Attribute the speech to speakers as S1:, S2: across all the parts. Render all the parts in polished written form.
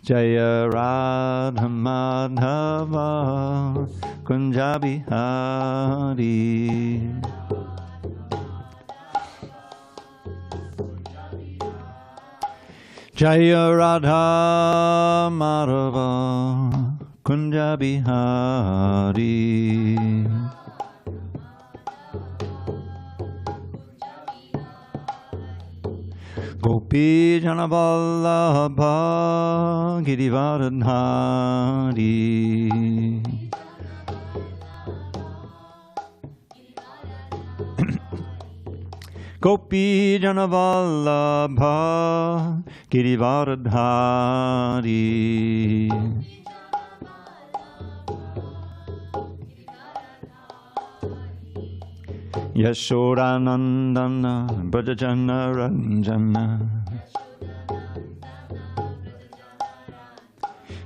S1: Jaya Radha Madhava Kunja Bihari. Jaya Radha Madhava Kunja Bihari. Gopi Janavallabha Girivardhari. Gopi Janavallabha Girivardhari. Yashodanandana Brajajana Ranjana.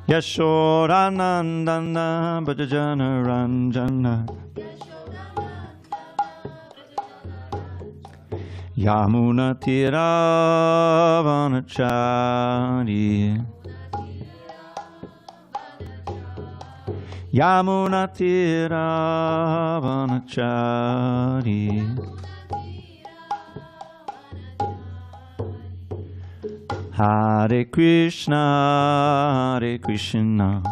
S1: Yashodanandana Brajajana Ranjana. Yamuna Tiravanachari. Yamuna Tiravanachari. Hare Krishna, Hare Krishna,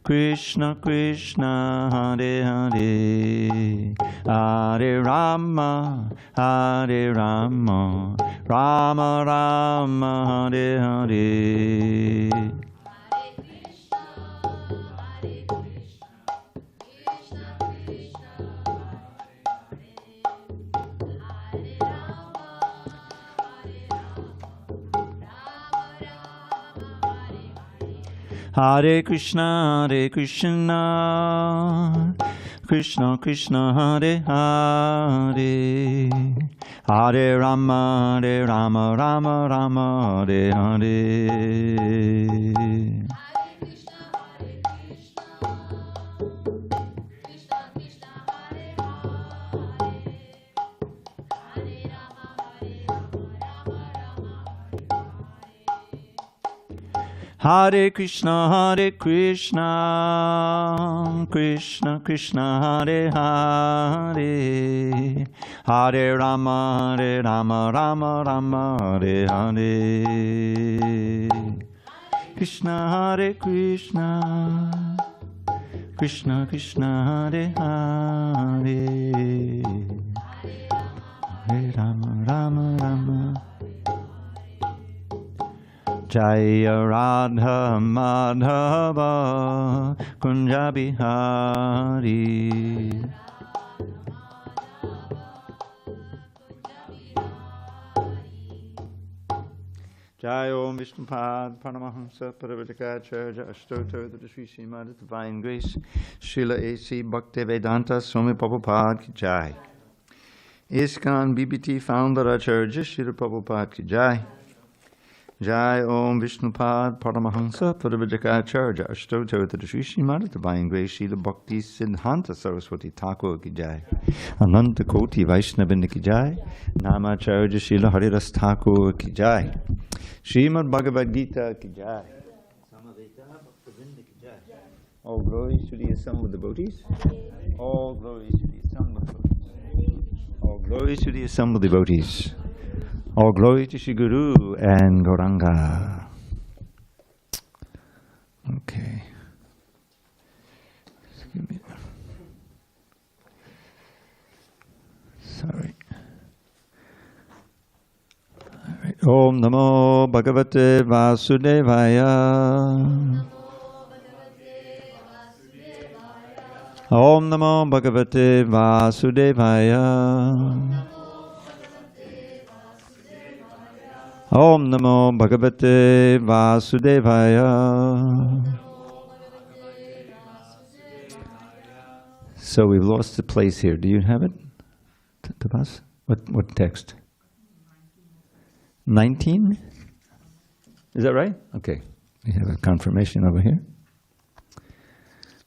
S1: Krishna Krishna, Hare Hare, Hare Rama, Hare Rama, Rama Rama, Hare Hare. Hare Krishna, Hare Krishna, Krishna Krishna, Hare Hare, Hare Rama, Rama Rama, Hare Hare. Hare Krishna, Hare Krishna, Krishna Krishna, Hare Hare, Hare Rama, Rama Rama, Hare Hare. Krishna, Hare Krishna, Krishna Krishna, Hare Hare, Hare Rama, Rama. Jaya Radha Madhava Kunja Bihari. Jaya Om Vishnupad Paramahamsa Paravajakacharya Ashtotar the Sri Srimad Divine Grace Srila A.C. Bhaktivedanta Swami Prabhupada Ki Jai. ISKCON BBT Founder Acharya Srila Prabhupada Ki Jai. Jai Om Vishnupad Paramahamsa Paravajakacharya Ashtotar the Sri Srimad Divine Grace Srila Bhakti Siddhanta Saraswati Thakur Ki Jai. Ananta Koti Vaishnavinda Ki Jai. Namacharya Srila Haridas Thakur Ki Jai. Srimad Bhagavad Gita Ki Jai. All glories to the assembled devotees. All glories to the assembled devotees. All glories to the assembled devotees. All glory to Shri Guru and Gauranga. Okay. Excuse me. Sorry. All right. Om Namo Bhagavate Vasudevaya. Om Namo Bhagavate Vasudevaya. Om Namo Bhagavate Vasudevaya. So we've lost the place here. Do you have it, Tabas? What text? 19? Is that right? Okay. We have a confirmation over here.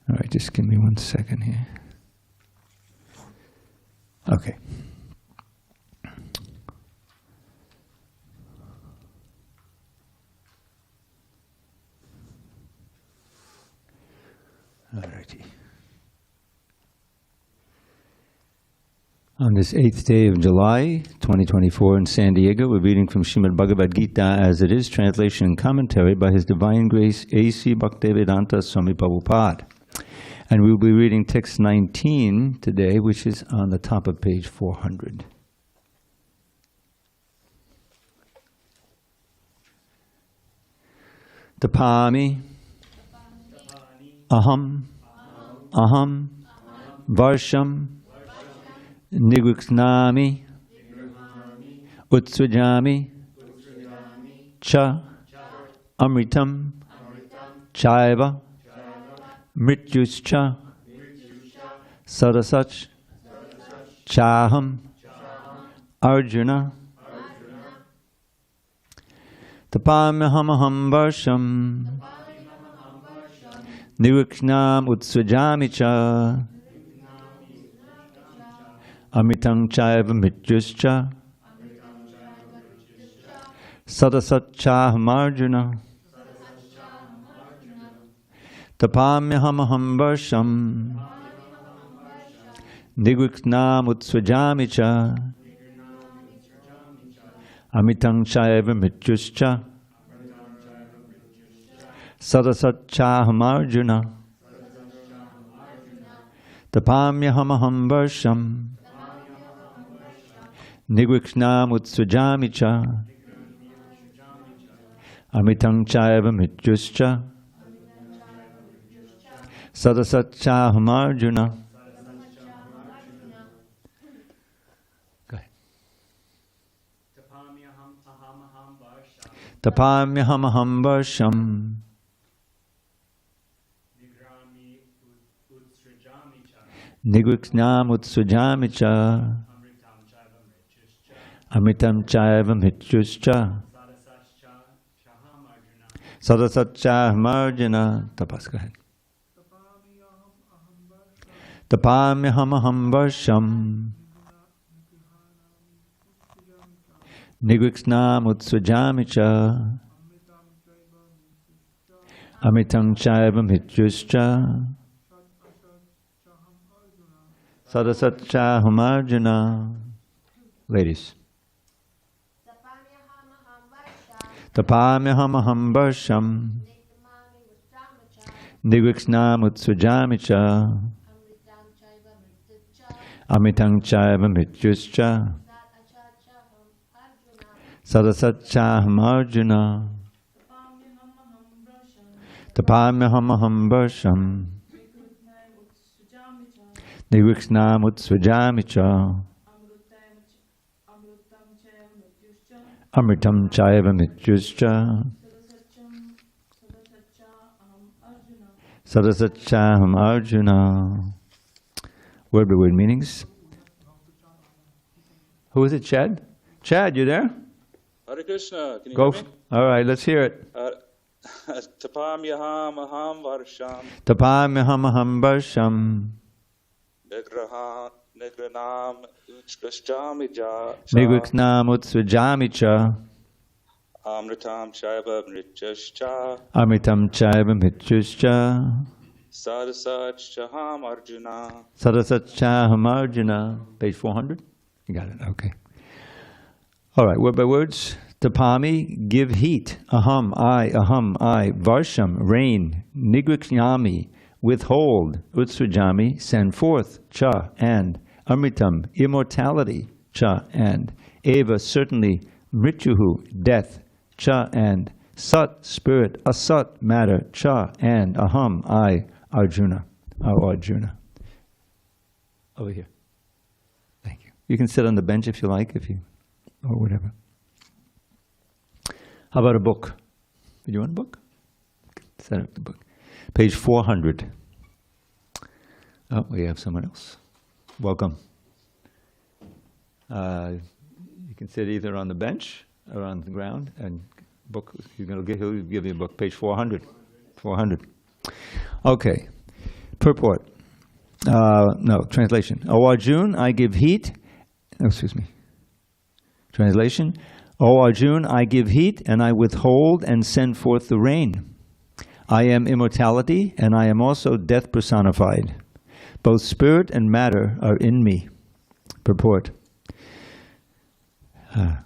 S1: All right, just give me 1 second here. Okay. Alrighty. On this 8th day of July, 2024 in San Diego, we're reading from Srimad Bhagavad Gita as it is, translation and commentary by His Divine Grace A.C. Bhaktivedanta Swami Prabhupada. And we'll be reading text 19 today, which is on the top of page 400. Tapami, aham, varsham, nigriksnami, utsvajami, cha, amritam, chaiva, mrityuscha, sadasach, chaham, Arjuna, tapamyaham varsham, nigriksnam utsvajami cha, amritam chaiva mrityuscha, sadasat chaham Arjuna. Tapamyaham varsham, nigriksnam utsvajami cha, amitam chaiva mrityuscha, sadasat chaham Arjuna. Tapamyaham varsham, nigriksnam utsvajami cha, amitam chaiva mrityuscha, sadasat chaham Arjuna. Go ahead. Tapamyaham aham varsham, nigriksnam utsvajami cha, amritam chaiva mrityuscha, sadasat chaham Arjuna. Tapas, go ahead. Tapamyaham aham varsham, nigriksnam utsvajami cha, amritam chaiva mrityuscha, sadasat chaham Arjuna. Ladies. Tapamyaham aham varsham, nigriksnam utsvajami cha, amritam chaiva mrityuscha, sadasat chaham Arjuna. Tapamyaham aham varsham, nigriksnam utsvajami cha, amritam chaiva mrityuscha, sadasat chaham Arjuna. Word by word meanings. Who is it, Chad? Chad, you there?
S2: Hare Krishna, can you
S1: Go.
S2: hear me?
S1: All right, let's hear it.
S2: Tapamyaham aham varsham,
S1: Tapamyaham aham varsham,
S2: nigranam utsvajami cha,
S1: nigriksnam utsvajami cha,
S2: amritam chaiva mrityuscha,
S1: amritam chaiva mrityuscha,
S2: sadasat chaham Arjuna.
S1: sadasat chaham Arjuna. Page 400? You got it, okay. All right, word by words. Tapami, give heat. Aham, I. Varsham, rain. Nigriksnami, withhold. Utsvajami, send forth. Cha, and. Amritam, immortality. Cha, and. Eva, certainly. Mrityuhu, death. Cha, and. Sat, spirit. Asat, matter. Cha, and. Aham, I. Arjuna. Oh, Arjuna. Over here. Thank you. You can sit on the bench if you like, or whatever. How about a book? Do you want a book? Set up the book. Page 400. Oh, we have someone else. Welcome. You can sit either on the bench or on the ground, and book. He'll give you a book. Page 400. 400. Okay. Purport. No, translation. O Arjuna, I give heat. Oh, excuse me. Translation. O Arjuna, I give heat, and I withhold and send forth the rain. I am immortality, and I am also death personified. Both spirit and matter are in me. Purport.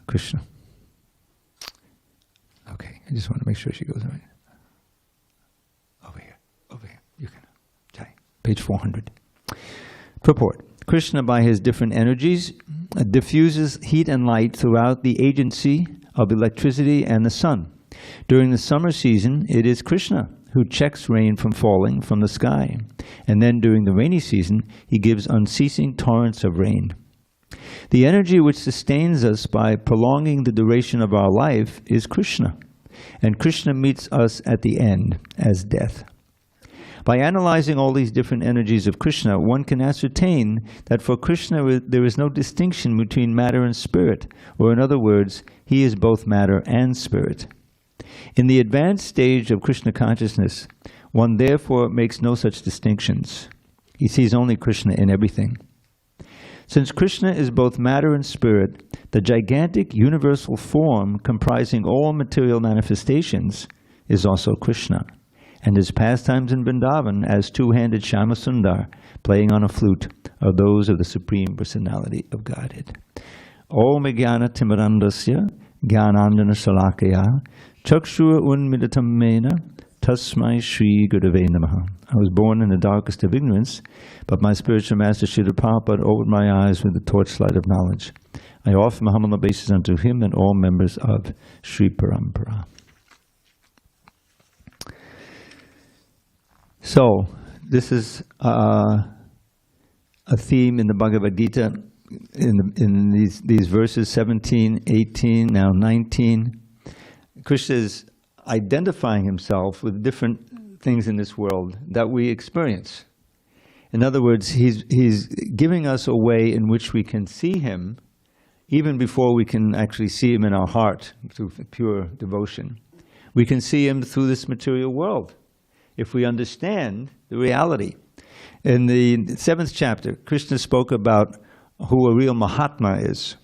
S1: Krishna. Okay, I just want to make sure she goes right. Over here. You can. Okay. Page 400. Purport. Krishna, by his different energies, diffuses heat and light throughout the agency of electricity and the sun. During the summer season, it is Krishna who checks rain from falling from the sky. And then during the rainy season, he gives unceasing torrents of rain. The energy which sustains us by prolonging the duration of our life is Krishna. And Krishna meets us at the end as death. By analyzing all these different energies of Krishna, one can ascertain that for Krishna there is no distinction between matter and spirit, or in other words, he is both matter and spirit. In the advanced stage of Krishna consciousness, one therefore makes no such distinctions. He sees only Krishna in everything. Since Krishna is both matter and spirit, the gigantic universal form comprising all material manifestations is also Krishna, and his pastimes in Vrindavan as two-handed Shyamasundar playing on a flute are those of the Supreme Personality of Godhead. Om Jnana Timirandasya Jnanandjana Shalakaya Chakshura Unmidatam Mena Tasmai Shri Gurave Namaha. I was born in the darkest of ignorance, but my spiritual master Srila Prabhupada opened my eyes with the torchlight of knowledge. I offer my humble obeisance unto him and all members of Sri Parampara. So, this is a theme in the Bhagavad Gita in these verses 17, 18, now 19. Krishna is identifying himself with different things in this world that we experience. In other words, he's giving us a way in which we can see him even before we can actually see him in our heart through pure devotion. We can see him through this material world if we understand the reality. In the 7th chapter, Krishna spoke about who a real Mahatma is.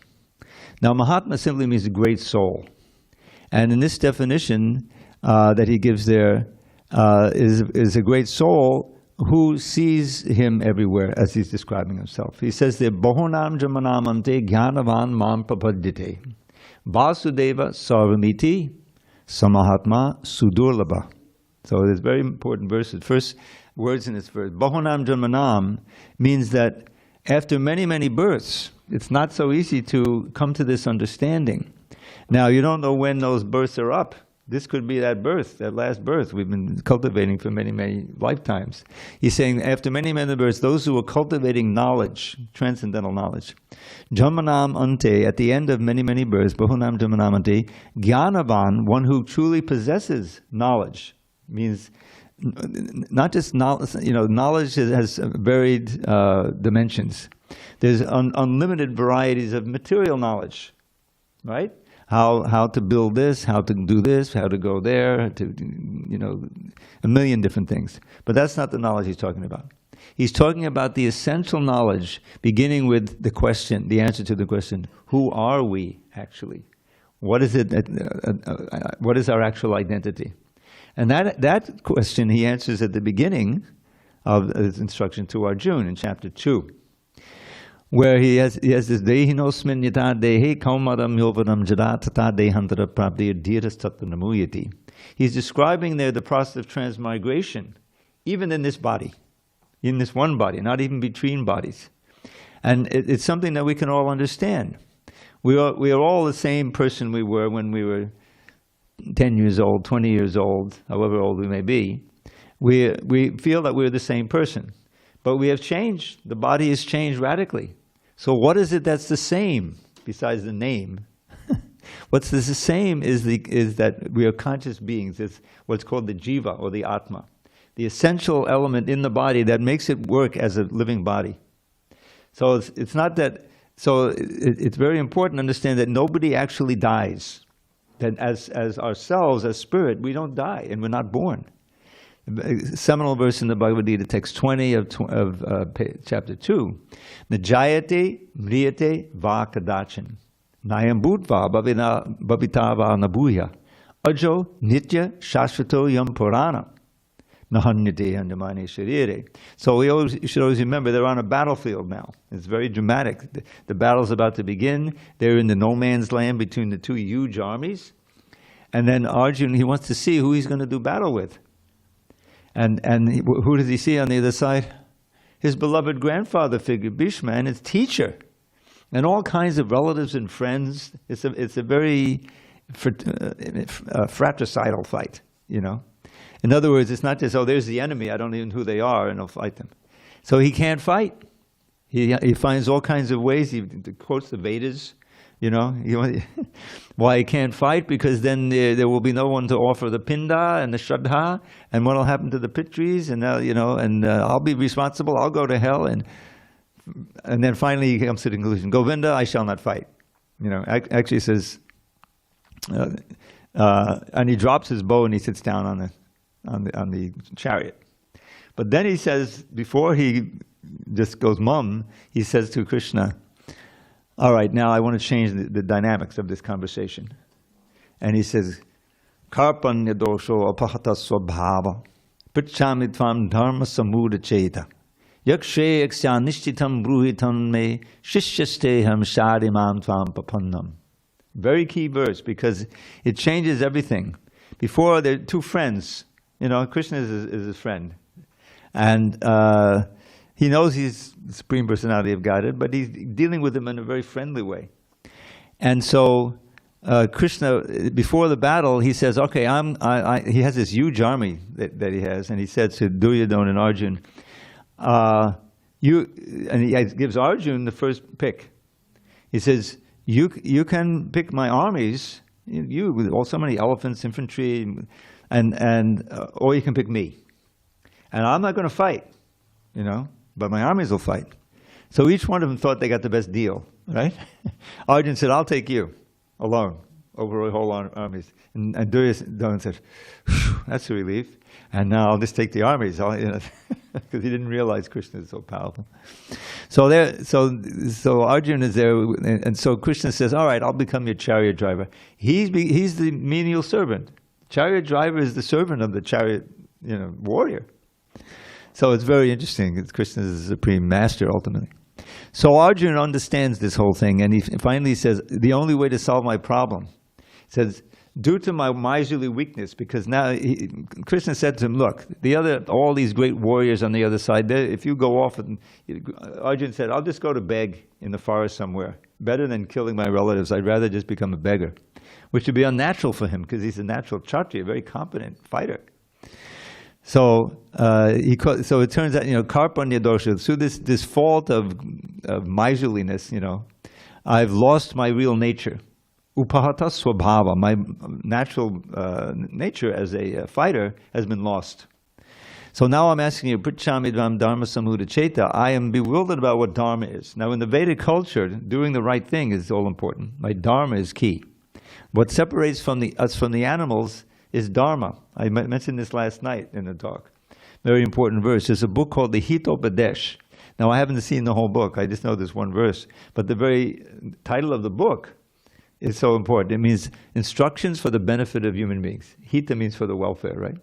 S1: Now, Mahatma simply means a great soul. And in this definition that he gives there is a great soul who sees him everywhere as he's describing himself. He says there, Bahunam Jamanamante Jnanavan Mam Papadyate Vasudeva Sarvamiti Samahatma Sudurlabha. So there's very important verses. First words in this verse, Bahunam Jamanam, means that after many, many births, it's not so easy to come to this understanding. Now, you don't know when those births are up. This could be that birth, that last birth we've been cultivating for many, many lifetimes. He's saying after many, many births, those who are cultivating knowledge, transcendental knowledge, Jamanam Ante, at the end of many, many births, Bahunam Jamanam Ante, Jnanavan, one who truly possesses knowledge, means not just knowledge, knowledge has varied dimensions. There's unlimited varieties of material knowledge, right? How to build this, how to do this, how to go there, a million different things. But that's not the knowledge he's talking about. He's talking about the essential knowledge, beginning with the question, the answer to the question, who are we actually? What is it? What is our actual identity? And that question he answers at the beginning of his instruction to Arjuna in chapter 2. Where he has this dehinosmin yata dehe kaumadam yovadam jada tata dehantara prabdir dhiras tatvanamuyati. He's describing there the process of transmigration, even in this body, in this one body, not even between bodies. And it's something that we can all understand. We are all the same person we were when we were 10 years old, 20 years old, however old we may be. We feel that we're the same person. But we have changed. The body has changed radically. So what is it that's the same besides the name? What's the same is that we are conscious beings. It's what's called the jiva or the atma, the essential element in the body that makes it work as a living body. So it's not that. So it's very important to understand that nobody actually dies. That as ourselves, as spirit, we don't die and we're not born. A seminal verse in the Bhagavad Gita, text 20 of chapter 2. Najayate mriyate va kadachin. Nayam bhutva bhavitava nabuya. Ajo nitya shashvato yam purana. Nahanyate andamani sharire. So you should always remember they're on a battlefield now. It's very dramatic. The battle's about to begin. They're in the no man's land between the two huge armies. And then Arjuna, he wants to see who he's going to do battle with. And who does he see on the other side? His beloved grandfather figure, Bhishma, and his teacher. And all kinds of relatives and friends. It's a very fratricidal fight, you know. In other words, it's not just, oh, there's the enemy, I don't even know who they are, and I'll fight them. So he can't fight. He finds all kinds of ways. He quotes the Vedas, you know. Why he can't fight? Because then there will be no one to offer the pinda and the shraddha, and what will happen to the pitris, and you know, and I'll be responsible. I'll go to hell, and then finally he comes to the conclusion: Govinda, I shall not fight. You know, actually says, and he drops his bow and he sits down on the chariot. But then he says, before he just goes mum, he says to Krishna, all right, now I want to change the dynamics of this conversation. And he says, Karpanya dosho apahata swabhava prichami tvam dharma samuda cheta yakshe yaksya nishchitam bruhitam me shishyasteham sharimam tvam papannam. Very key verse, because it changes everything. Before, they're two friends. You know, Krishna is his friend. And he knows he's the Supreme Personality of Godhead, but he's dealing with him in a very friendly way. And so Krishna, before the battle, he says, okay, he has this huge army that he has, and he said to Duryodhana and Arjuna, and he gives Arjuna the first pick. He says, you can pick my armies, you with so many elephants, infantry, or you can pick me. And I'm not going to fight, you know, but my armies will fight. So each one of them thought they got the best deal, right? Arjuna said, I'll take you alone over the whole armies. And Duryodhana said, that's a relief. And now I'll just take the armies, because he didn't realize Krishna is so powerful. So Arjuna is there, and so Krishna says, all right, I'll become your chariot driver. He's the menial servant. Chariot driver is the servant of the chariot, you know, warrior. So it's very interesting. Krishna is the supreme master ultimately. So Arjuna understands this whole thing, and he finally says, the only way to solve my problem, he says, due to my miserly weakness, because now Krishna said to him, look, all these great warriors on the other side, if you go off, and Arjuna said, I'll just go to beg in the forest somewhere. Better than killing my relatives. I'd rather just become a beggar, which would be unnatural for him because he's a natural kshatriya, a very competent fighter. So it turns out, you know, karpanya dosha, through this fault of miserliness, you know, I've lost my real nature. Upahata swabhava, my natural nature as a fighter has been lost. So now I'm asking you, Pritchamidvam Dharma Samuda Cheta, I am bewildered about what Dharma is. Now in the Vedic culture, doing the right thing is all important. Right? Dharma is key. What separates us from the animals is Dharma. I mentioned this last night in the talk. Very important verse. There's a book called the Hitopadesh. Now I haven't seen the whole book, I just know this one verse. But the very title of the book is so important. It means instructions for the benefit of human beings. Hita means for the welfare, right?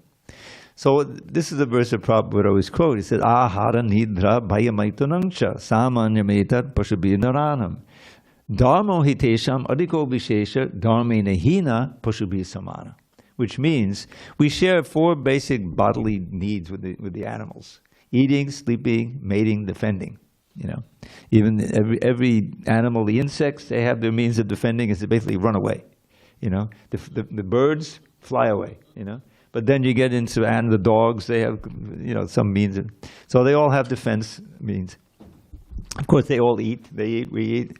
S1: So this is a verse that Prabhupada would always quote. He said, Ahara nidra bhayamaitanamcha samanyametat pashabhinaranam dharmo hitesham adhiko vishesha dharmena hina pashabhi samana. Which means we share 4 basic bodily needs with the animals: eating, sleeping, mating, defending. You know, even every animal, the insects, they have their means of defending is to basically run away. You know, the birds fly away. You know, but then you get into the dogs, they have, you know, some means. So they all have defense means. Of course, they all eat. They eat. We eat.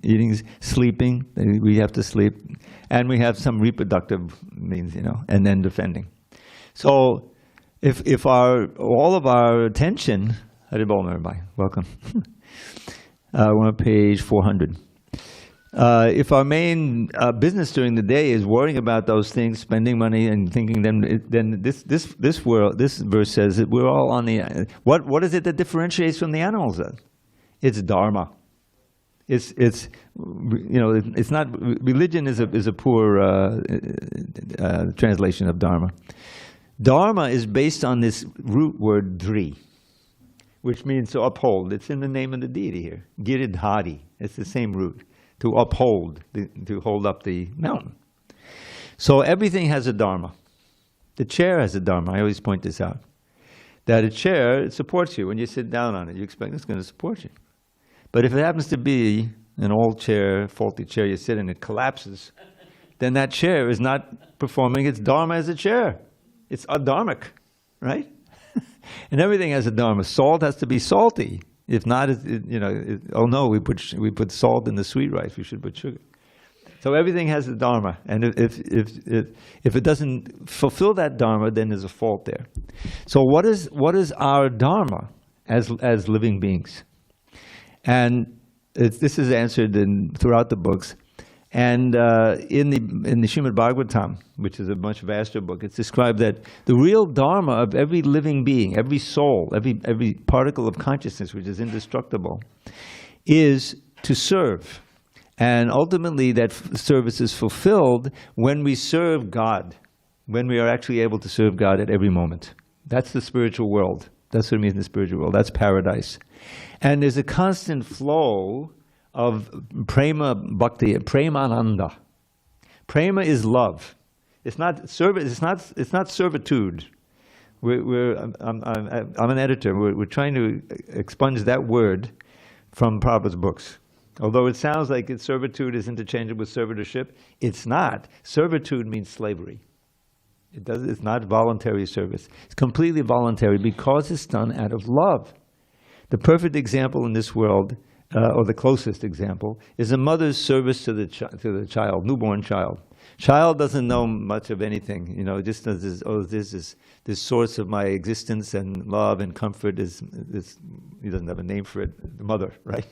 S1: Eating, sleeping. We have to sleep, and we have some reproductive means. You know, and then defending. So, if all of our attention. Haribol, everybody. Welcome. We're on page 400. If our main business during the day is worrying about those things, spending money and thinking, then this verse says that we're all on the. What is it that differentiates from the animals then? It's Dharma. It's you know, it's not, religion is a poor translation of Dharma. Dharma is based on this root word dri, which means to uphold. It's in the name of the deity here. Giridhari. It's the same root. To uphold, to hold up the mountain. So everything has a dharma. The chair has a dharma. I always point this out. That a chair, it supports you. When you sit down on it, you expect it's going to support you. But if it happens to be an old chair, faulty chair, you sit in, it collapses, then that chair is not performing its dharma as a chair. It's adharmic, right? And everything has a dharma. Salt has to be salty. If not, oh no, we put salt in the sweet rice. We should put sugar. So everything has a dharma, and if it doesn't fulfill that dharma, then there's a fault there. So what is our dharma as living beings? And this is answered throughout the books. And in the Srimad Bhagavatam, which is a much vaster book, it's described that the real dharma of every living being, every soul, every particle of consciousness, which is indestructible, is to serve. And ultimately that service is fulfilled when we serve God, when we are actually able to serve God at every moment. That's the spiritual world. That's what it means in the spiritual world. That's paradise. And there's a constant flow of prema bhakti, premananda. Prema is love. It's not service. It's not servitude. I'm an editor. We're trying to expunge that word from Prabhupada's books. Although it sounds like servitude is interchangeable with servitorship, it's not. Servitude means slavery. It's not voluntary service. It's completely voluntary because it's done out of love. The perfect example in this world, or the closest example, is a mother's service to the child, newborn child. Child doesn't know much of anything, just does this source of my existence and love and comfort is he doesn't have a name for it, the mother, right?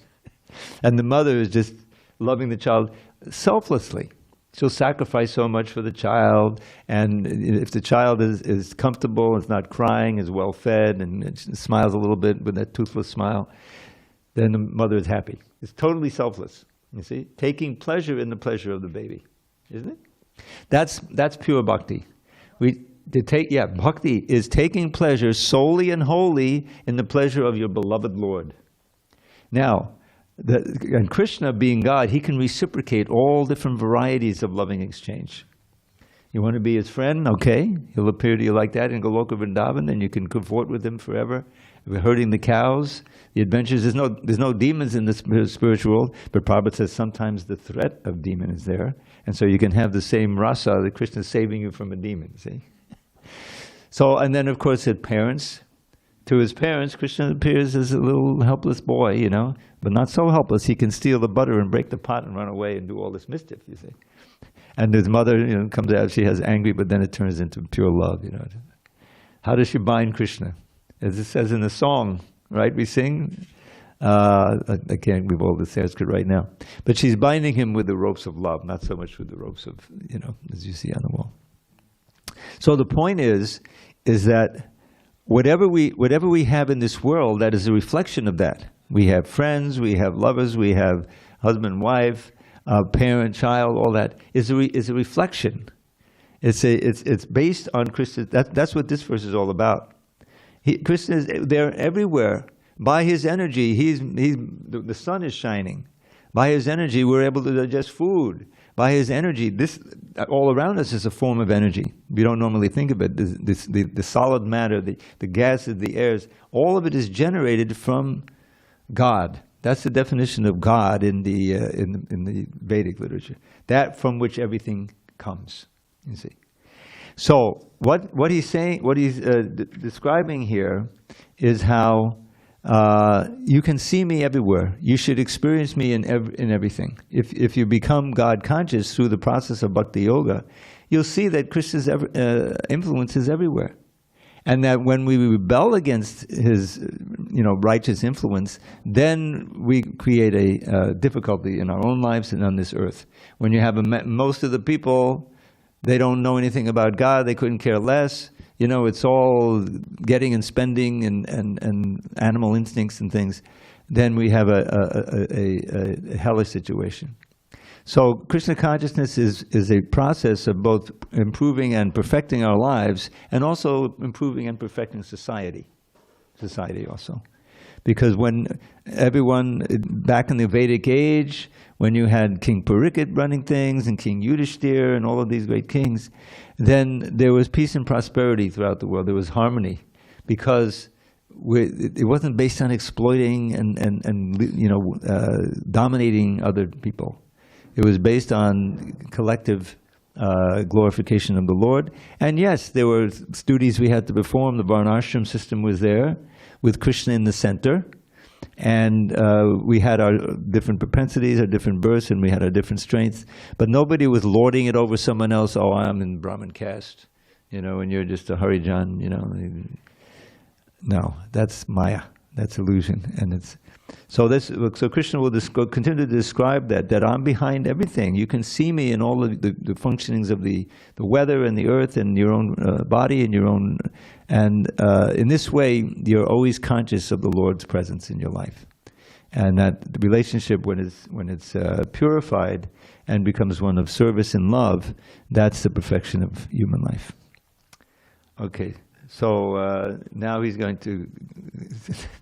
S1: And the mother is just loving the child selflessly. She'll sacrifice so much for the child, and if the child is comfortable, is not crying, is well fed, and smiles a little bit with that toothless smile, then the mother is happy. It's totally selfless, you see? Taking pleasure in the pleasure of the baby, isn't it? That's pure bhakti. Bhakti is taking pleasure solely and wholly in the pleasure of your beloved Lord. Now, and Krishna, being God, he can reciprocate all different varieties of loving exchange. You want to be his friend? Okay. He'll appear to you like that in Goloka Vrindavan, and you can comfort with him forever. We're herding the cows, the adventures. There's no demons in the spiritual world, but Prabhupada says sometimes the threat of demon is there. And so you can have the same rasa that Krishna is saving you from a demon, see? So, and then of course his parents. To his parents, Krishna appears as a little helpless boy, but not so helpless. He can steal the butter and break the pot and run away and do all this mischief, you see. And his mother, comes out, she has angry, but then it turns into pure love, How does she bind Krishna? As it says in the song, right, we sing. I can't revolve all the Sanskrit right now. But she's binding him with the ropes of love, not so much with the ropes of, as you see on the wall. So the point is that whatever we have in this world, that is a reflection of that. We have friends, we have lovers, we have husband, wife, parent, child, all that is a reflection. It's based on Krishna. That's what this verse is all about. Krishna is there everywhere. By his energy, the sun is shining. By his energy, we're able to digest food. By his energy, this all around us is a form of energy. We don't normally think of it. The solid matter, the gases, the airs, all of it is generated from God. That's the definition of God in the Vedic literature. That from which everything comes. You see. So what he's saying, what he's describing here, is how you can see me everywhere. You should experience me in everything. If you become God conscious through the process of bhakti yoga, you'll see that Krishna's influence is everywhere, and that when we rebel against his, righteous influence, then we create a difficulty in our own lives and on this earth. When you have most of the people, they don't know anything about God. They couldn't care less. It's all getting and spending and animal instincts and things. Then we have a hellish situation. So Krishna consciousness is a process of both improving and perfecting our lives, and also improving and perfecting society also. Because when everyone, back in the Vedic age, when you had King Parikshit running things, and King Yudhishthira, and all of these great kings, then there was peace and prosperity throughout the world. There was harmony, because it wasn't based on exploiting and dominating other people. It was based on collective glorification of the Lord. And yes, there were duties we had to perform. The Varnashram system was there, with Krishna in the center. And we had our different propensities, our different births, and we had our different strengths. But nobody was lording it over someone else. Oh, I'm in Brahmin caste, and you're just a Harijan, No, that's Maya. That's illusion. And so Krishna will continue to describe that I'm behind everything. You can see me in all of the functionings of the weather and the earth and your own body and your own. And in this way, you're always conscious of the Lord's presence in your life. And that the relationship, when it's purified and becomes one of service and love, that's the perfection of human life. Okay. So now he's going to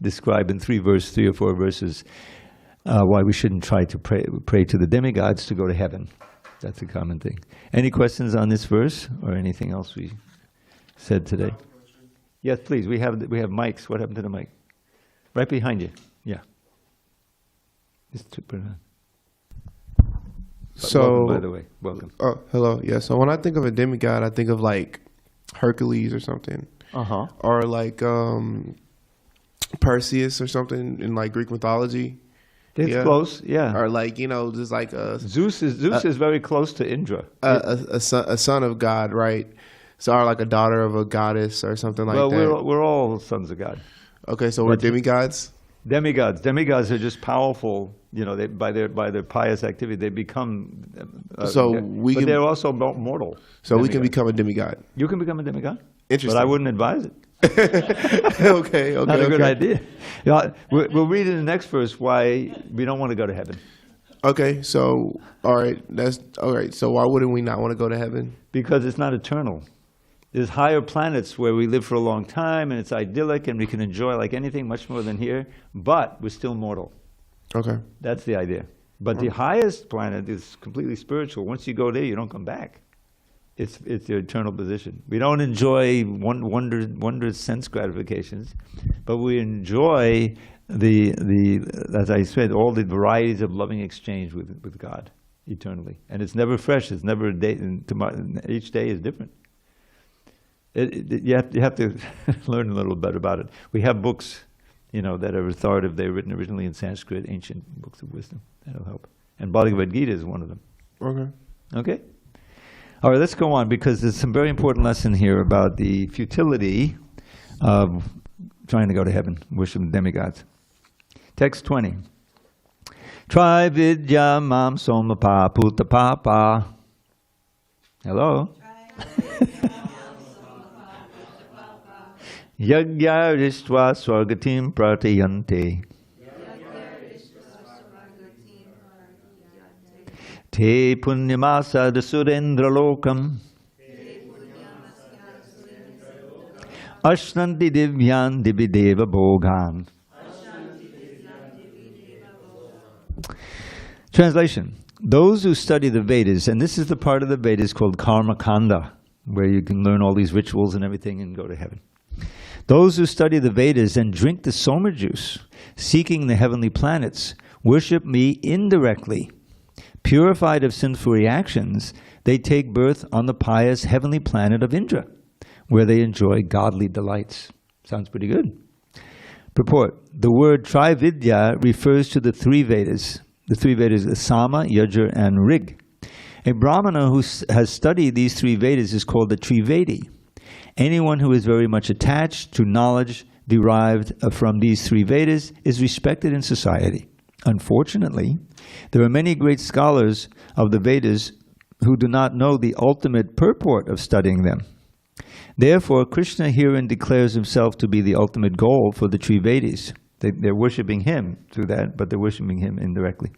S1: describe in 3 or 4 verses why we shouldn't try to pray to the demigods to go to heaven. That's a common thing. Any questions on this verse or anything else we said today? Yes, please. We have mics. What happened to the mic? Right behind you. Yeah. Just to put it on.
S3: So,
S1: welcome, by the way, welcome.
S3: Oh, hello. Yeah. So when I think of a demigod, I think of like Hercules or something. Or like Perseus or something in like Greek mythology.
S1: It's close, yeah.
S3: Or like, just like
S1: Zeus is very close to Indra.
S3: A son of God, right? So or like a daughter of a goddess or something like that.
S1: Well, we're all sons of God.
S3: Okay, so we're demigods?
S1: Demigods are just powerful, they, by their pious activity, they become but they're also mortal.
S3: So we can become a demigod.
S1: You can become a demigod.
S3: Interesting.
S1: But I wouldn't advise it.
S3: Okay.
S1: Not a good idea. We'll read in the next verse why we don't want to go to heaven.
S3: Okay, so all right. So why wouldn't we not want to go to heaven?
S1: Because it's not eternal. There's higher planets where we live for a long time and it's idyllic and we can enjoy like anything much more than here, but we're still mortal.
S3: Okay.
S1: That's the idea. But the highest planet is completely spiritual. Once you go there, you don't come back. It's the eternal position. We don't enjoy wondrous sense gratifications, but we enjoy as I said, all the varieties of loving exchange with God eternally. And it's never fresh. It's never a day. Each day is different. You have to learn a little bit about it. We have books, that are authoritative. They're written originally in Sanskrit, ancient books of wisdom. That'll help. And Bhagavad Gita is one of them. Okay. All right, let's go on, because there's some very important lesson here about the futility of trying to go to heaven, worshiping demigods. Text 20. Tri vidya mam somapa puta papa. Hello? Yagya rishtva swargatim pratayante. Te punyamasa surendra lokam. Ashnanti divyan divideva bhogan. Translation. Those who study the Vedas, and this is the part of the Vedas called Karma Kanda, where you can learn all these rituals and everything and go to heaven. Those who study the Vedas and drink the soma juice, seeking the heavenly planets, worship me indirectly. Purified of sinful reactions, they take birth on the pious heavenly planet of Indra, where they enjoy godly delights. Sounds pretty good. Purport. The word Trividya refers to the 3 Vedas. The 3 Vedas are Sama, Yajur, and Rig. A Brahmana who has studied these 3 Vedas is called a Trivedi. Anyone who is very much attached to knowledge derived from these 3 Vedas is respected in society. Unfortunately, there are many great scholars of the Vedas who do not know the ultimate purport of studying them. Therefore, Krishna herein declares himself to be the ultimate goal for the Trivedis. They're worshipping him through that, but they're worshipping him indirectly.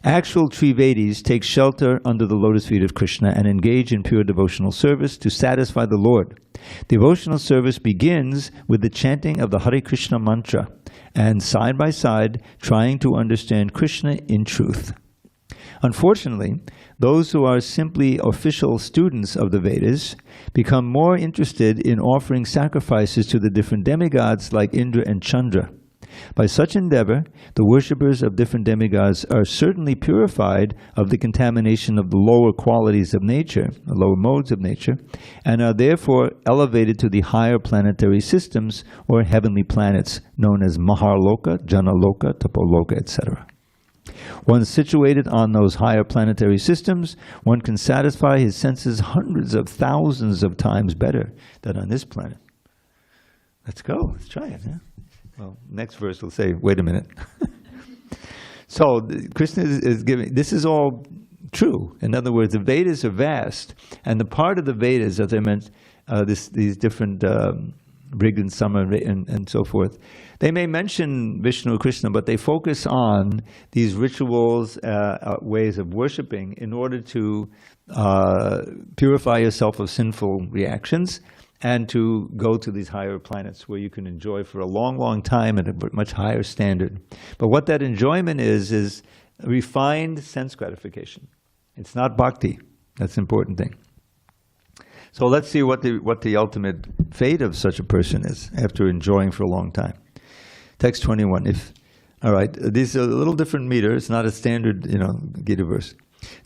S1: Actual Trivedis take shelter under the lotus feet of Krishna and engage in pure devotional service to satisfy the Lord. Devotional service begins with the chanting of the Hare Krishna mantra and side by side trying to understand Krishna in truth. Unfortunately, those who are simply official students of the Vedas become more interested in offering sacrifices to the different demigods like Indra and Chandra. By such endeavor, the worshippers of different demigods are certainly purified of the contamination of the lower qualities of nature, the lower modes of nature, and are therefore elevated to the higher planetary systems or heavenly planets known as Maharloka, Janaloka, Tapoloka, etc. Once situated on those higher planetary systems, one can satisfy his senses hundreds of thousands of times better than on this planet. Let's go. Let's try it. Yeah? Well, next verse will say, wait a minute. So Krishna is giving, this is all true. In other words, the Vedas are vast, and the part of the Vedas, as I meant, these different Rig and Sama and so forth, they may mention Vishnu or Krishna, but they focus on these rituals, ways of worshiping in order to purify yourself of sinful reactions and to go to these higher planets where you can enjoy for a long, long time at a much higher standard. But what that enjoyment is refined sense gratification. It's not bhakti. That's the important thing. So let's see what the ultimate fate of such a person is after enjoying for a long time. Text 21. All right, these are a little different meter. It's not a standard, Gita verse.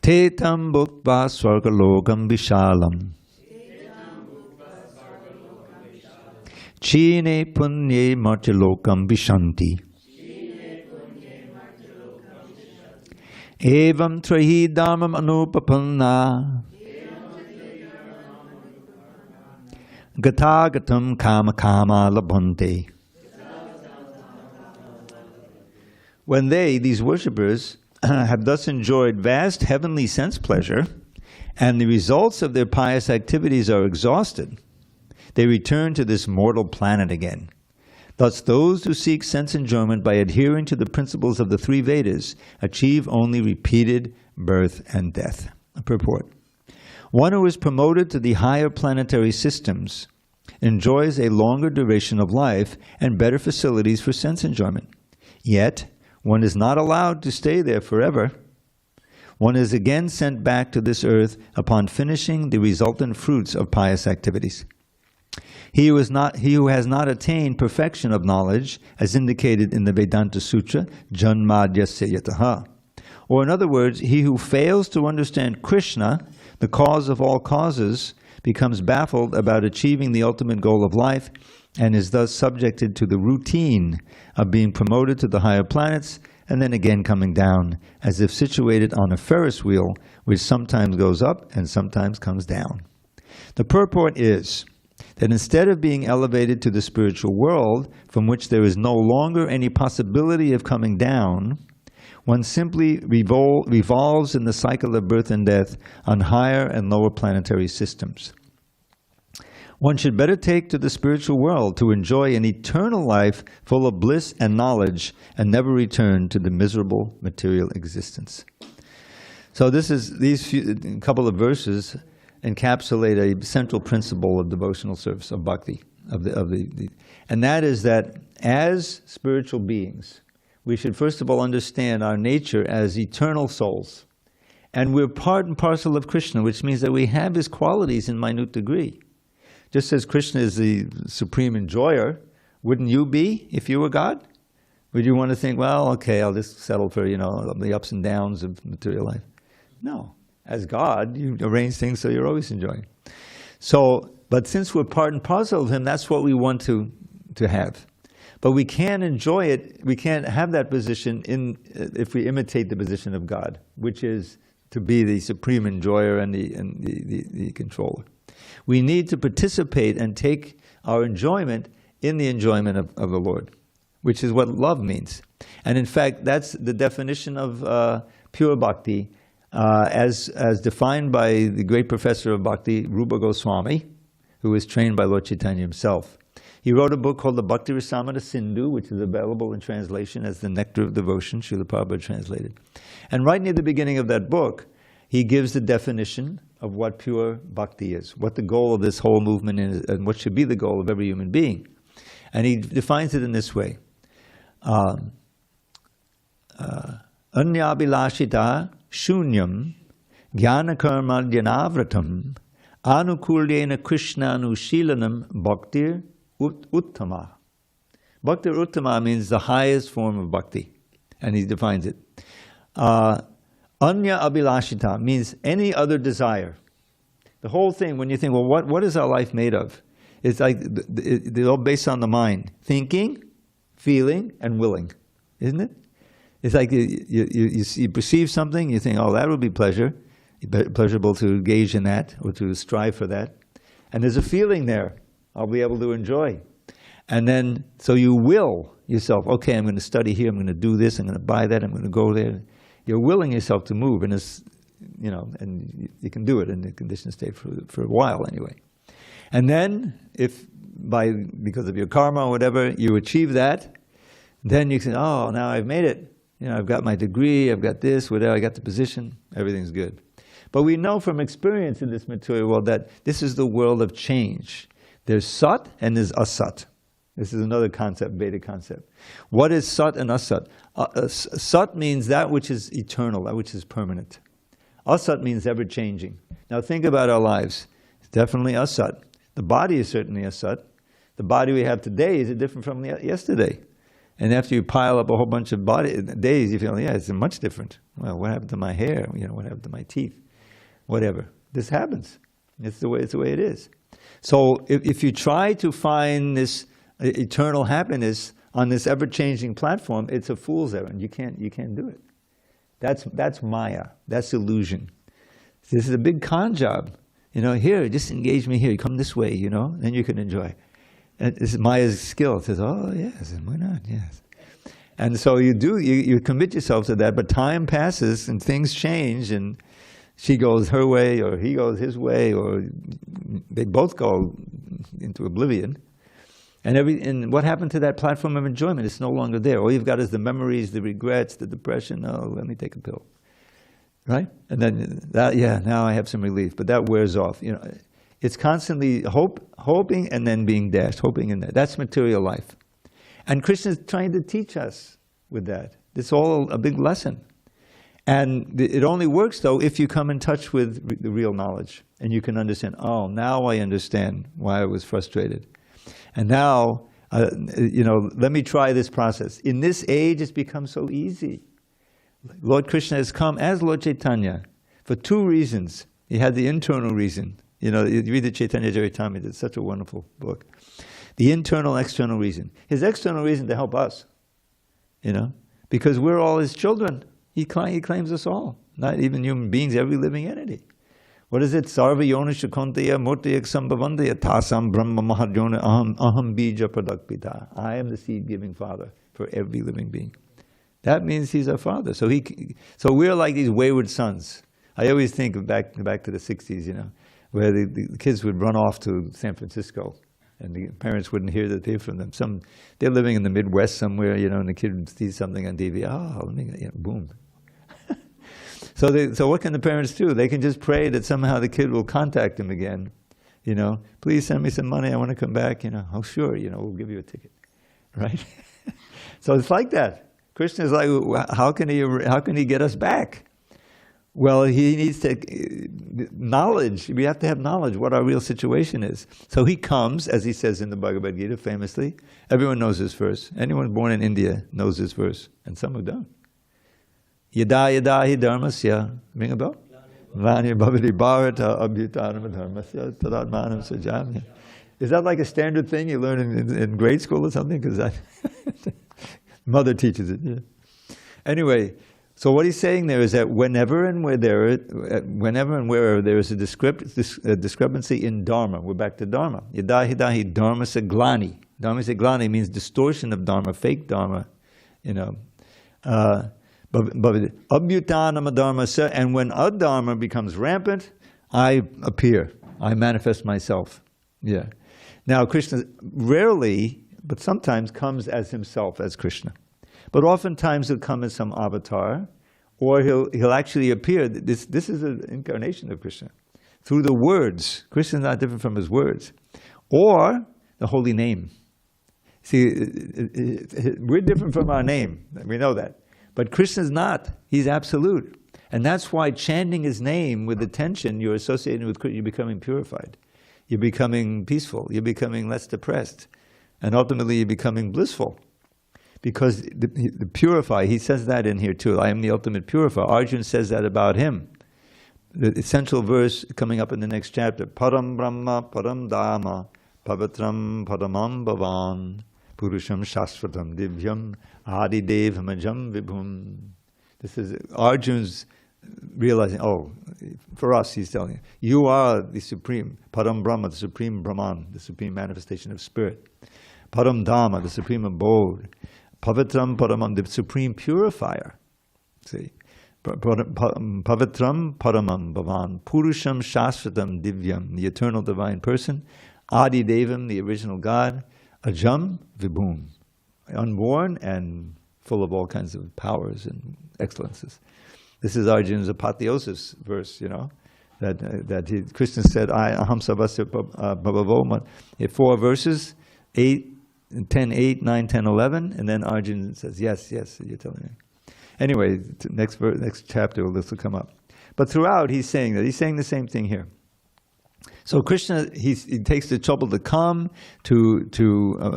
S1: Te tam bhukva swargalokam vishalam. Chine punye martyalokam vishanti. Evam trahi dharmam anupapanna. Gata gatam kama kama labhante. When they, these worshippers, have thus enjoyed vast heavenly sense pleasure, and the results of their pious activities are exhausted, they return to this mortal planet again. Thus, those who seek sense enjoyment by adhering to the principles of the three Vedas achieve only repeated birth and death. A purport. One who is promoted to the higher planetary systems enjoys a longer duration of life and better facilities for sense enjoyment. Yet, one is not allowed to stay there forever. One is again sent back to this earth upon finishing the resultant fruits of pious activities. He who has not attained perfection of knowledge, as indicated in the Vedanta Sutra, Janmadyasya yataha. Or in other words, he who fails to understand Krishna, the cause of all causes, becomes baffled about achieving the ultimate goal of life and is thus subjected to the routine of being promoted to the higher planets and then again coming down, as if situated on a Ferris wheel, which sometimes goes up and sometimes comes down. The purport is that instead of being elevated to the spiritual world, from which there is no longer any possibility of coming down, one simply revolves in the cycle of birth and death on higher and lower planetary systems. One should better take to the spiritual world to enjoy an eternal life full of bliss and knowledge and never return to the miserable material existence. So these couple of verses encapsulate a central principle of devotional service, of bhakti, and that is that as spiritual beings, we should first of all understand our nature as eternal souls. And we're part and parcel of Krishna, which means that we have his qualities in minute degree. Just as Krishna is the supreme enjoyer, wouldn't you be if you were God? Would you want to think, well, okay, I'll just settle for, the ups and downs of material life? No. As God, you arrange things so you're always enjoying. But since we're part and parcel of him, that's what we want to have. But we can't enjoy it, we can't have that position if we imitate the position of God, which is to be the supreme enjoyer and the controller. We need to participate and take our enjoyment in the enjoyment of the Lord, which is what love means. And in fact, that's the definition of pure bhakti, as defined by the great professor of bhakti, Rupa Goswami, who was trained by Lord Chaitanya himself. He wrote a book called the Bhakti Rasamrita Sindhu, which is available in translation as The Nectar of Devotion, Srila Prabhupada translated. And right near the beginning of that book, he gives the definition of what pure bhakti is, what the goal of this whole movement is, and what should be the goal of every human being. And he defines it in this way. Anyabhilashita shunyam jnanakarmadhyanavratam anukulyena krishnanushilanam bhaktir uttama. Bhaktir uttama means the highest form of bhakti, and he defines it. Anya abhilashita means any other desire. The whole thing, when you think, well, what is our life made of? It's like they're all based on the mind. Thinking, feeling, and willing. Isn't it? It's like you perceive something, you think, oh, that would be pleasurable to engage in that or to strive for that. And there's a feeling there, I'll be able to enjoy. And then, so you will yourself, okay, I'm going to study here, I'm going to do this, I'm going to buy that, I'm going to go there. You're willing yourself to move, and it's, and you can do it in the conditioned state for a while anyway. And then, because of your karma or whatever, you achieve that, then you say, oh, now I've made it. I've got my degree, I've got this, whatever, I got the position, everything's good. But we know from experience in this material world that this is the world of change. There's Sat and there's Asat. This is another concept, Vedic concept. What is Sat and Asat? Sat means that which is eternal, that which is permanent. Asat means ever-changing. Now think about our lives. It's definitely Asat. The body is certainly Asat. The body we have today is different from yesterday. And after you pile up a whole bunch of days, you feel, yeah, it's much different. Well, what happened to my hair? What happened to my teeth? Whatever. This happens. It's the way it is. So if you try to find this eternal happiness on this ever-changing platform, it's a fool's errand. You can't do it. That's Maya. That's illusion. This is a big con job. Here, just engage me here. You come this way, then you can enjoy. And this is Maya's skill. It says, oh, yes, and why not? Yes. And so you commit yourself to that, but time passes and things change, and she goes her way, or he goes his way, or they both go into oblivion. And what happened to that platform of enjoyment? It's no longer there. All you've got is the memories, the regrets, the depression. Oh, let me take a pill. Right? And then, now I have some relief. But that wears off. It's constantly hoping and then being dashed, hoping and that. That's material life. And Krishna is trying to teach us with that. It's all a big lesson. And it only works, though, if you come in touch with the real knowledge. And you can understand, oh, now I understand why I was frustrated. And now, let me try this process. In this age, it's become so easy. Lord Krishna has come as Lord Chaitanya for two reasons. He had the internal reason. You read the Chaitanya Charitamrita, it's such a wonderful book. The internal, external reason. His external reason to help us, because we're all his children. He claims us all, not even human beings, every living entity. What is it? Sarva yona shakunteya murtiyak sambhavandaya tasam brahma mahadjona aham bija pradakpita. I am the seed-giving father for every living being. That means he's our father. So we're like these wayward sons. I always think back to the 60s, where the kids would run off to San Francisco, and the parents wouldn't hear from them. They're living in the Midwest somewhere, and the kid would see something on TV. Oh, boom. So what can the parents do? They can just pray that somehow the kid will contact them again. Please send me some money. I want to come back. Oh, sure. We'll give you a ticket, right? So it's like that. Krishna is like, how can he get us back? Well, he needs knowledge. We have to have knowledge what our real situation is. So he comes, as he says in the Bhagavad Gita, famously. Everyone knows this verse. Anyone born in India knows this verse, and some who don't. Yada yada hi dharmasya. Ring a bell? Vani bhavati bharata abhyutanam dharmasya tadatmanam sajamya. Is that like a standard thing you learn in grade school or something? Because mother teaches it. Yeah. Anyway. So what he's saying there is that whenever and wherever there is a discrepancy in dharma, we're back to dharma. Yadahi dahi dharma saglani. Dharma saglani means distortion of dharma, fake dharma. Abhyutanama dharma sa, and when adharma becomes rampant, I appear. I manifest myself. Yeah. Now, Krishna rarely, but sometimes comes as himself, as Krishna. But oftentimes he'll come as some avatar, or he'll actually appear. This is an incarnation of Krishna. Through the words. Krishna is not different from his words. Or the holy name. See, we're different from our name. We know that. But Krishna's not. He's absolute. And that's why chanting his name with attention, you're associating with Krishna, you're becoming purified. You're becoming peaceful. You're becoming less depressed. And ultimately, you're becoming blissful. Because the purify, he says that in here too. I am the ultimate purifier. Arjuna says that about him. The essential verse coming up in the next chapter. Param Brahma, Param Dhamma, Pavatram Paramam Bhavan, Purusham Shasvatam Divyam, Adi Dev Majam Vibhum. This is Arjuna's realizing, oh, for us, he's telling you, you are the supreme, Param Brahma, the supreme Brahman, the supreme manifestation of spirit. Param Dhamma, the supreme abode. Pavitram Paramam, the supreme purifier. See? Pavitram Paramam Bhavan, Purusham Shasvatam Divyam, the eternal divine person. Adi Devam, the original God. Ajam Vibhum, unborn and full of all kinds of powers and excellences. This is Arjuna's apotheosis verse, you know, that Krishna said, Aham Savasya Bhavavoma. 4 verses, 8, 10, 8, 9, 10, 11, and then Arjuna says, yes, you're telling me. Anyway, next chapter, this will come up. But throughout, he's saying that. He's saying the same thing here. So Krishna, he takes the trouble to come, to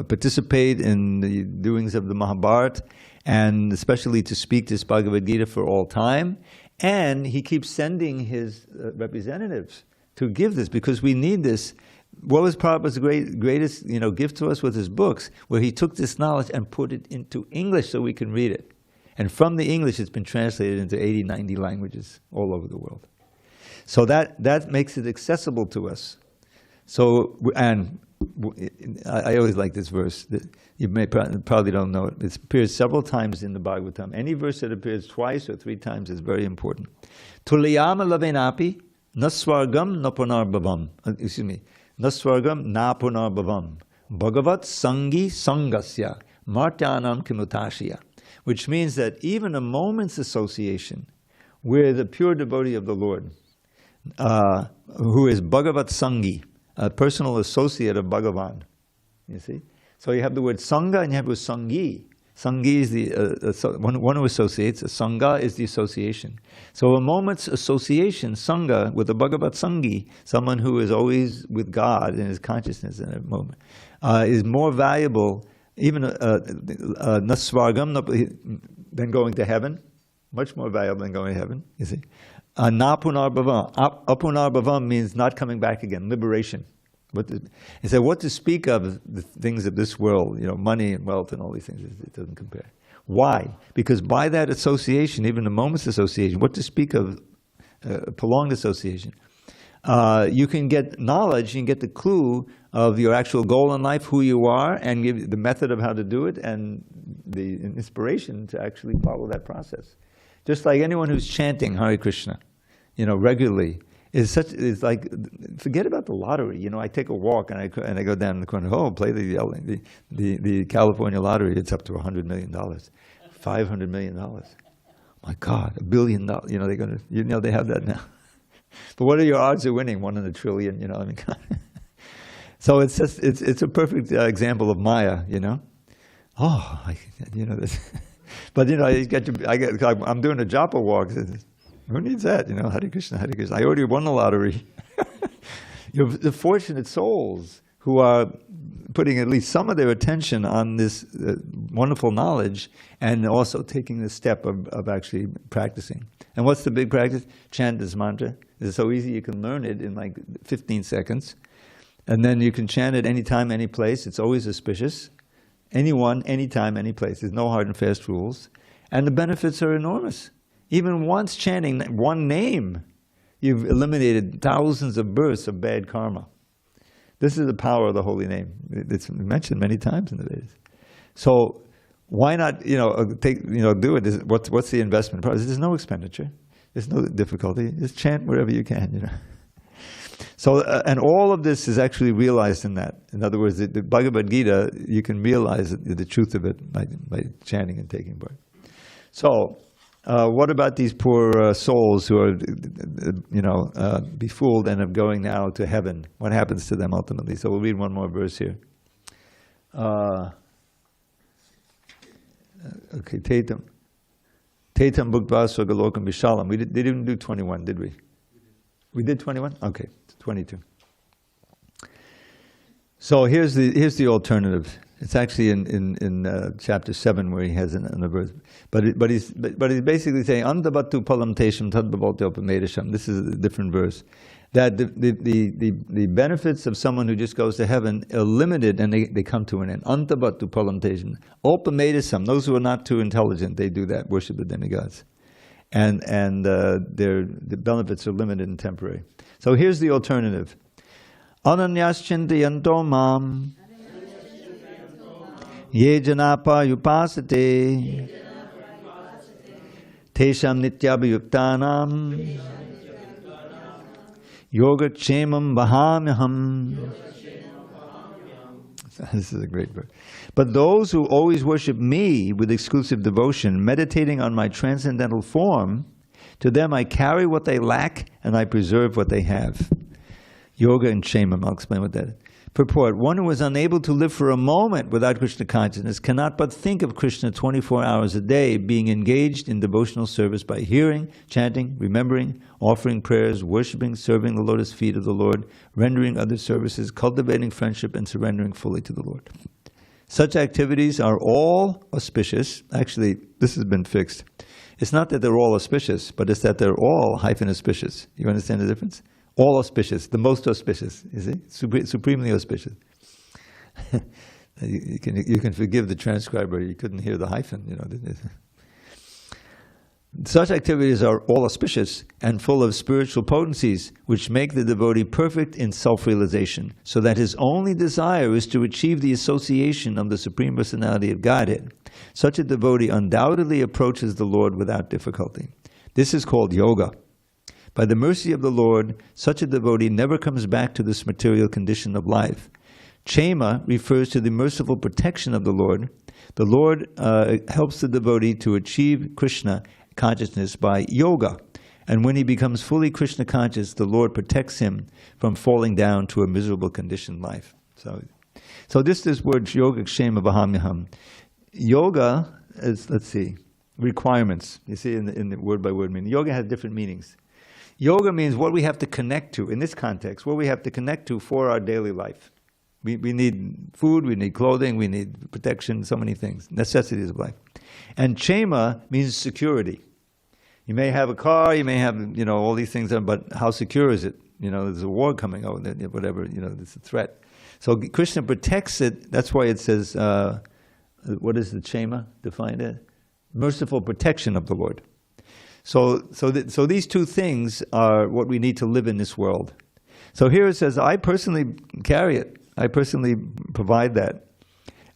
S1: participate in the doings of the Mahabharata, and especially to speak this Bhagavad Gita for all time. And he keeps sending his representatives to give this, because we need this. What was Prabhupada's greatest gift to us with his books, where he took this knowledge and put it into English so we can read it. And from the English, it's been translated into 80, 90 languages all over the world. So that makes it accessible to us. So, and I always like this verse. You may probably don't know it. It appears several times in the Bhagavatam. Any verse that appears twice or 3 times is very important. Tuliyama lavenapi naswargam napunarbhavam. Excuse me. Naswargam napunarbhavam. Bhagavat sangi sangasya martyanam kimutashya. Which means that even a moment's association with a pure devotee of the Lord, who is Bhagavat Sangi, a personal associate of Bhagavan. You see? So you have the word Sangha and you have the word Sangi. Sangi is the one who associates. Sangha is the association. So a moment's association, Sangha, with the Bhagavat Sangi, someone who is always with God in his consciousness in a moment, is more valuable, even Nasvargam, than going to heaven. Much more valuable than going to heaven, you see. Napunarbhavam. Apunarbhavam means not coming back again, liberation. He said, what to speak of the things of this world, money and wealth and all these things, it doesn't compare. Why? Because by that association, even a moment's association, what to speak of prolonged association, you can get knowledge, you can get the clue of your actual goal in life, who you are, and give the method of how to do it, and the inspiration to actually follow that process. Just like anyone who's chanting Hare Krishna, regularly, is like, forget about the lottery. I take a walk and I go down in the corner. Play the California lottery. It's up to $100 million, $500 million. My God, $1 billion. They're going to. They have that now. But what are your odds of winning? 1 in a trillion. So it's just it's a perfect example of Maya. This. But I'm doing a japa walk. Who needs that? Hare Krishna, Hare Krishna. I already won the lottery. The fortunate souls who are putting at least some of their attention on this wonderful knowledge, and also taking the step of actually practicing. And what's the big practice? Chant this mantra. It's so easy, you can learn it in like 15 seconds. And then you can chant it anytime, any place. It's always auspicious. Anyone, anytime, any place. There's no hard and fast rules. And the benefits are enormous. Even once chanting one name, you've eliminated thousands of births of bad karma. This is the power of the holy name. It's mentioned many times in the Vedas. So why not, do it? What's the investment? There's no expenditure. There's no difficulty. Just chant wherever you can, So, and all of this is actually realized in that. In other words, the Bhagavad Gita, you can realize the truth of it by chanting and taking part. So, what about these poor souls who are, befooled and are going now to heaven? What happens to them ultimately? So we'll read one more verse here. Okay, Tatum Bhukva Swagalokam Vishalam. We didn't do 21, did we? We did 21? Okay, 22. So here's the alternative. It's actually in chapter 7 where he has another verse. But he's basically saying, Andabatu palam tesham tadbhavaltyopamadesham. This is a different verse. That the benefits of someone who just goes to heaven are limited and they come to an end. Antabatu palam tesham. Opamadesham. Those who are not too intelligent, they do that, worship the demigods. And the benefits are limited and temporary. So here's the alternative. Ananyas chintayanto mam ye janapa upasate tesham nityabhayuktanam yogakshemam vahamyaham. This is a great verse. But those who always worship me with exclusive devotion, meditating on my transcendental form, to them I carry what they lack and I preserve what they have. Yoga and Kshemam, I'll explain what that is. Purport: one who is unable to live for a moment without Krishna consciousness cannot but think of Krishna 24 hours a day, being engaged in devotional service by hearing, chanting, remembering, offering prayers, worshipping, serving the lotus feet of the Lord, rendering other services, cultivating friendship, and surrendering fully to the Lord. Such activities are all auspicious. Actually, this has been fixed. It's not that they're all auspicious, but it's that they're all -auspicious. You understand the difference? All auspicious, the most auspicious, you see? Supremely auspicious. You can forgive the transcriber, you couldn't hear the hyphen, Such activities are all auspicious and full of spiritual potencies, which make the devotee perfect in self-realization, so that his only desire is to achieve the association of the Supreme Personality of Godhead. Such a devotee undoubtedly approaches the Lord without difficulty. This is called yoga. By the mercy of the Lord, such a devotee never comes back to this material condition of life. Kshema refers to the merciful protection of the Lord. The Lord helps the devotee to achieve Krishna consciousness by yoga. And when he becomes fully Krishna conscious, the Lord protects him from falling down to a miserable conditioned life. So this word yoga kshema vahamyaham. Yoga is, let's see, requirements. You see in the word by word meaning. Yoga has different meanings. Yoga means what we have to connect to, in this context, what we have to connect to for our daily life. We need food, we need clothing, we need protection, so many things, necessities of life. And kshema means security. You may have a car, you may have, all these things, but how secure is it? There's a war coming out, whatever, there's a threat. So Krishna protects it, that's why it says, what is the kshema? Define it. Merciful protection of the Lord. So these two things are what we need to live in this world. So here it says, I personally carry it. I personally provide that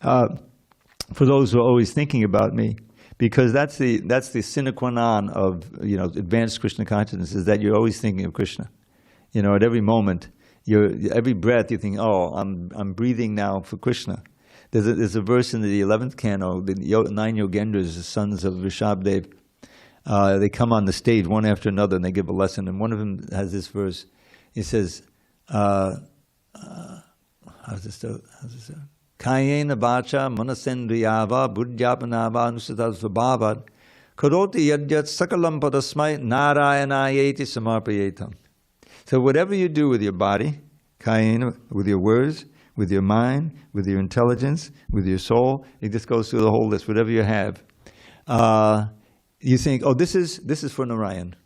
S1: for those who are always thinking about me, because that's the sine qua non of advanced Krishna consciousness, is that you're always thinking of Krishna. At every moment, every breath you think, oh, I'm breathing now for Krishna. There's a verse in the 11th canto, the 9 Yogendras, the sons of Rishabdev. They come on the stage one after another and they give a lesson, and one of them has this verse. He says, how's this go? Kayena vacha manasendriyava buddhyapanava nusatatvabhavad karoti yadyat sakalam padasmai narayanayeti samarpayetam. So whatever you do with your body, kayena, with your words, with your mind, with your intelligence, with your soul, it just goes through the whole list, whatever you have. You think, oh, this is for Narayan.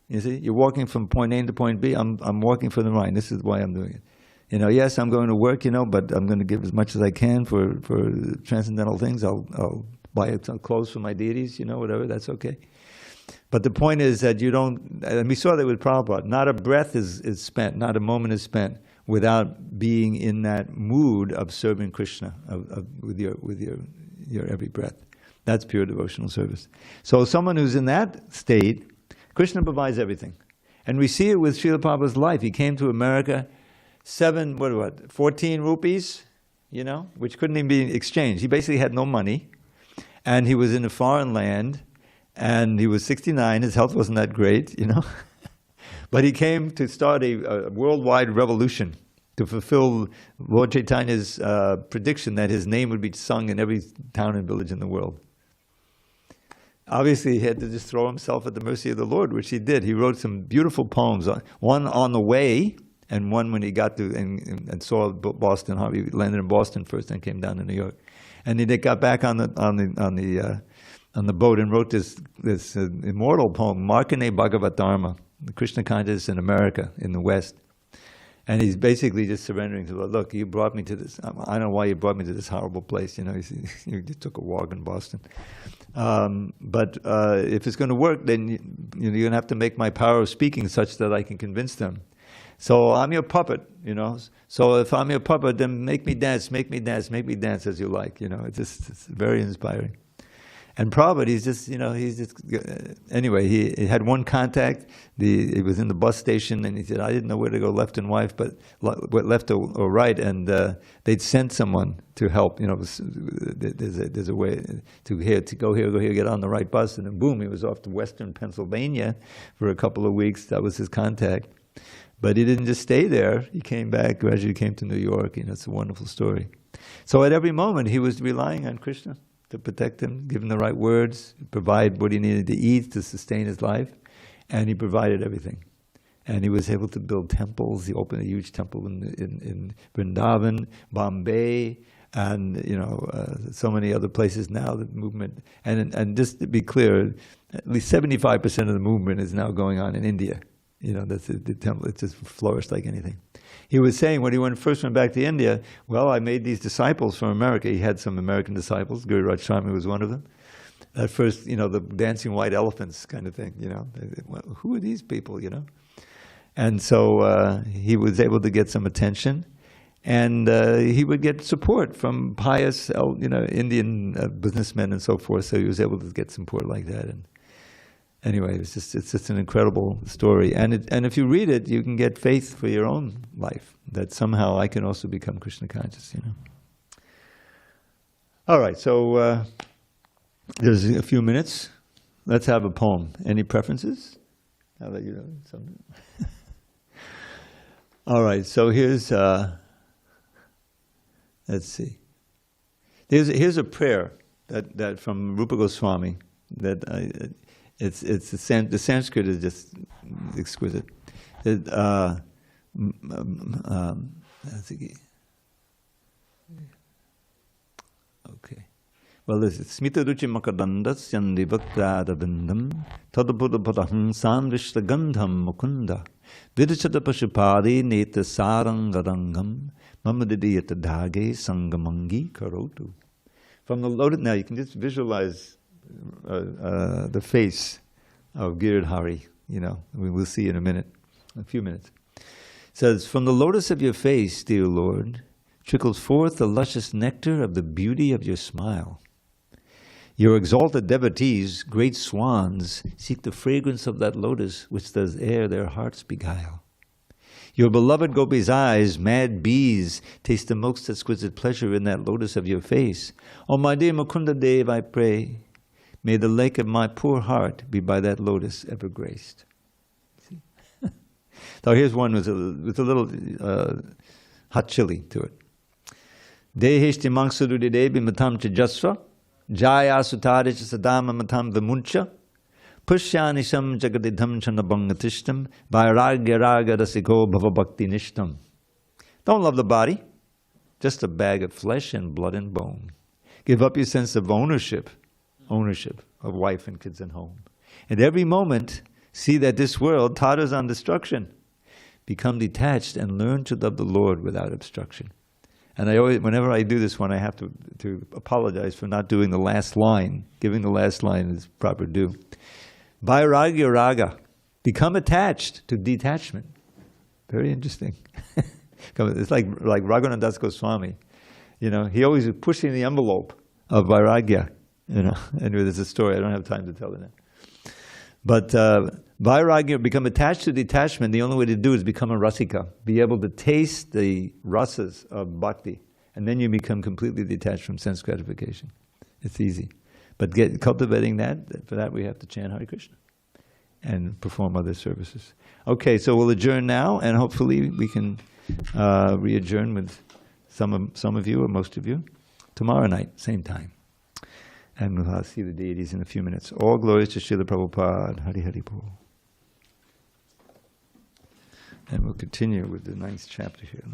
S1: You see, you're walking from point A to point B. I'm walking for Narayan. This is why I'm doing it. Yes, I'm going to work, but I'm going to give as much as I can for transcendental things. I'll buy clothes for my deities, whatever. That's okay. But the point is that you don't. And we saw that with Prabhupada. Not a breath is spent. Not a moment is spent without being in that mood of serving Krishna with your every breath. That's pure devotional service. So someone who's in that state, Krishna provides everything. And we see it with Srila Prabhupada's life. He came to America, 14 rupees, which couldn't even be exchanged. He basically had no money, and he was in a foreign land, and he was 69. His health wasn't that great, But he came to start a worldwide revolution to fulfill Lord Chaitanya's prediction that his name would be sung in every town and village in the world. Obviously, he had to just throw himself at the mercy of the Lord, which he did. He wrote some beautiful poems, one on the way, and one when he got to and saw Boston. He landed in Boston first, then came down to New York, and he got back on the boat and wrote this immortal poem, Markane Bhagavad Dharma, the Krishna consciousness in America, in the West. And he's basically just surrendering to the Lord. Look, you brought me to this. I don't know why you brought me to this horrible place. You just took a walk in Boston. But if it's going to work, then you're going to have to make my power of speaking such that I can convince them. So I'm your puppet, So if I'm your puppet, then make me dance as you like. It's very inspiring. And Prabhupada, anyway, he had one contact. He was in the bus station, and he said, I didn't know where to go, left or right, and they'd sent someone to help. There's a way to go here, get on the right bus, and then boom, he was off to Western Pennsylvania for a couple of weeks. That was his contact. But he didn't just stay there. He came back, gradually came to New York. It's a wonderful story. So at every moment, he was relying on Krishna to protect him, give him the right words, provide what he needed to eat to sustain his life, and he provided everything. And he was able to build temples. He opened a huge temple in Vrindavan, Bombay, and so many other places now. The movement, and just to be clear, at least 75% of the movement is now going on in India. That's the temple. It just flourished like anything. He was saying when he first went back to India, well, I made these disciples from America. He had some American disciples. Giriraj Swami was one of them. At first, the dancing white elephants kind of thing, well, who are these people, And so he was able to get some attention, and he would get support from pious, Indian businessmen and so forth. So he was able to get support like that. And anyway, it's just an incredible story. And if you read it, you can get faith for your own life, that somehow I can also become Krishna conscious, All right, so there's a few minutes. Let's have a poem. Any preferences? I'll let you know something. All right, so here's, let's see. Here's a prayer that from Rupa Goswami that the Sanskrit is just exquisite. Okay. Well, this is Smita Ruchi Makadandas Yandi Bhaktada Bindam Tadabuddha Padaham Samrishta Gandham Mukunda Vidachata Pashupadi Neta Sarangarangam Mamadidiyata Dhage Sangamangi Karotu. From the lotus, now you can just visualize the face of Giridhari, we'll see in a few minutes. It says, from the lotus of your face, dear Lord, trickles forth the luscious nectar of the beauty of your smile. Your exalted devotees, great swans, seek the fragrance of that lotus which does ere their hearts beguile. Your beloved Gopi's eyes, mad bees, taste the most exquisite pleasure in that lotus of your face. Oh, my dear Mukunda Dev, I pray, may the lake of my poor heart be by that lotus ever graced. See? So here's one with a little hot chili to it. Dehishti mangsurudi devi matam chajasva, jaya sutari sadama matam vimuncha, pushyanisham jagadidham chanabhangatishtam, vairagya raga rasiko bhavabhakti nishtam. Don't love the body, just a bag of flesh and blood and bone. Give up your sense of ownership of wife and kids and home. At every moment, see that this world totters on destruction. Become detached and learn to love the Lord without obstruction. And I always, whenever I do this one, I have to apologize for not doing the last line, giving the last line its proper due. Vairagya raga, become attached to detachment. Very interesting. It's like Raghunath Das Goswami. He always is pushing the envelope of vairagya. Anyway, there's a story. I don't have time to tell it now. But vairagya, become attached to detachment, the only way to do is become a rasika, be able to taste the rasas of bhakti, and then you become completely detached from sense gratification. It's easy. But cultivating that, for that we have to chant Hare Krishna and perform other services. Okay, so we'll adjourn now, and hopefully we can re-adjourn with some of you, or most of you, tomorrow night, same time. And we'll see the deities in a few minutes. All glories to Srila Prabhupada. Hari Hari Bol. And we'll continue with the 9th chapter here.